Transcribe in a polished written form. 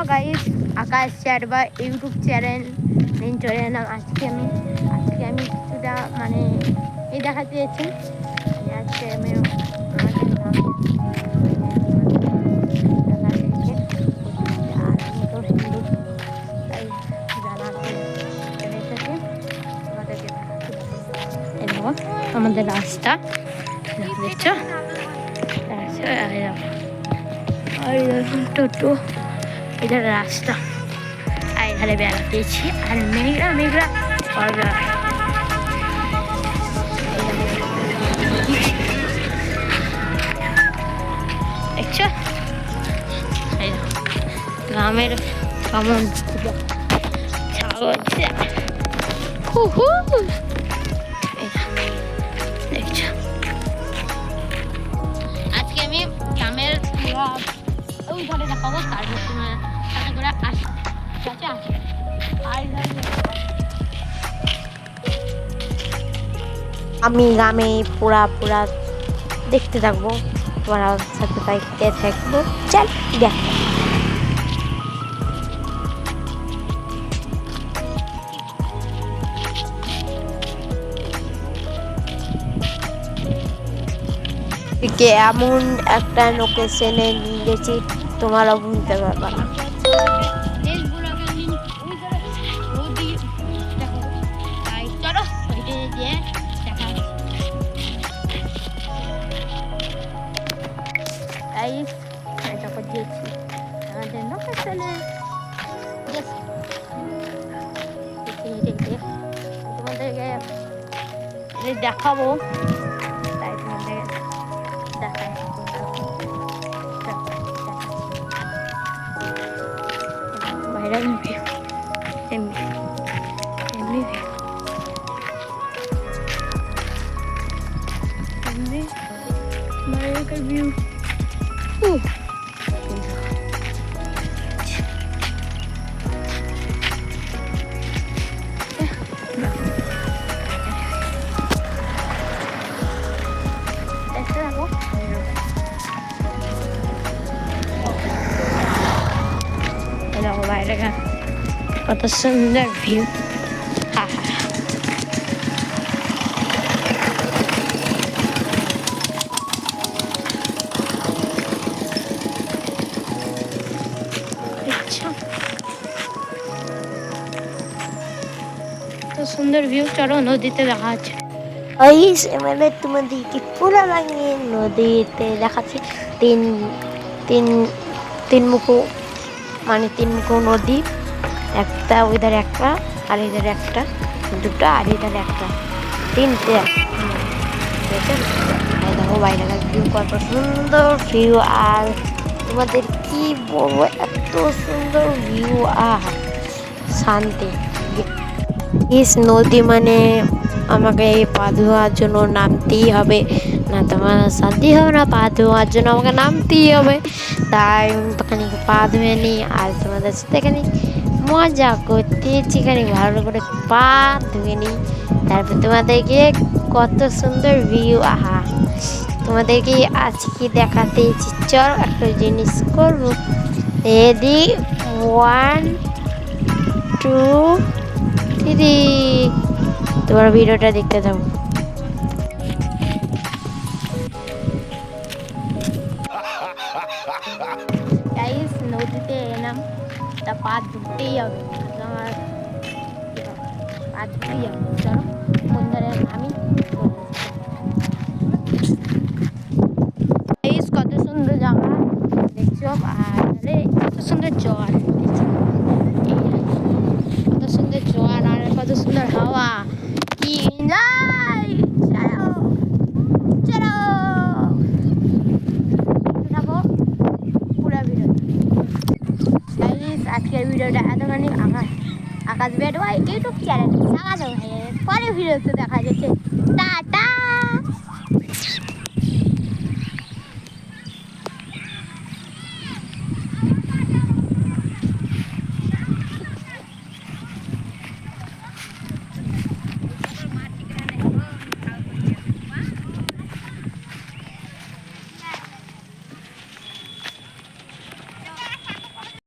Hello guys, আকাশ chat বা YouTube channel নিয়ে চলে এলাম। আজকে আমি কিছুটা মানে এই দেখাতে যাচ্ছি। আজকে আমি আমাদের গ্রামে দেখা দিয়েছে আর আমি তো হিন্দু, তাই জানাতে চলে এসেছি তোমাদেরকে। এই দেখো আমাদের রাস্তা দেখছ, টোটো इधर रास्ता इधर बेड़ाते और मेघला मेघला और দেখছো গ্রামের কেমন ছাগলছে দেখছো। আজকে আমি গ্রামের ওই ধারে দেখাবো, তারপর তোমার সাথে করে আসি, ঠিক আছে? আমি গ্রামে পুরা দেখতে থাকবো, তোমার সাথে বাইকতে থাকবো। চল দেখ এমন একটা লোকেশনে নিয়ে গেছি তোমরা বুঝতে পারবে না। তোমাদেরকে দেখাবো, তাই তোমাদের দেখায় ভাইরাল ভিউ এমনি ভাইরাল ভিউ। বাইরে কত সুন্দর ভিউ। সুন্দর ভিউ, চলো নদীতে দেখা যাচ্ছে। মানে তোমাদেরকে পুরো লাগিয়ে নদীতে দেখাচ্ছি। তিন মুখো মানে তিনমুখো নদী, একটা ওইধারে একটা আর ইধারে একটা, দুটো আর ইধারে একটা, তিনটে। দেখো বাইরে ভিউ কত সুন্দর ভিউ, আর তোমাদের কি বলবো এত সুন্দর ভিউ আর শান্তি। ইস নদী মানে আমাকে পা ধোয়ার জন্য নামতেই হবে, না তোমার শান্তি হবে না। পা ধোয়ার জন্য আমাকে নামতেই হবে, তাই ওখানে পা ধুয়ে নিই আর তোমাদের সাথে এখানে মজা করতেছি, এখানে ভালো করে পা ধুয়ে নিই। তারপর তোমাদেরকে কত সুন্দর ভিউ, আহা তোমাদেরকে আজকে দেখাতে চল একটা জিনিস করবো। রেডি 1 2 3, তোমার ভিডিওটা দেখতে থাকো। গাইস নদীতে এলাম, তা পা ধুতেই হবে, আমার পা ধুতেই হবে। চলো বন্ধুরা আমি গাইস কত সুন্দর জায়গা দেখছো, আর কত সুন্দর জল, কত সুন্দর জল আর কত সুন্দর হাওয়া, কি এনজয়। চলো দেখাবো পুরো ভিডিও। আজকের ভিডিওটা এতখানি। আকাশ বেডওয়াই ইউটিউব চ্যানেল সারা পরে ভিডিওতে দেখা যাচ্ছে। টাটা।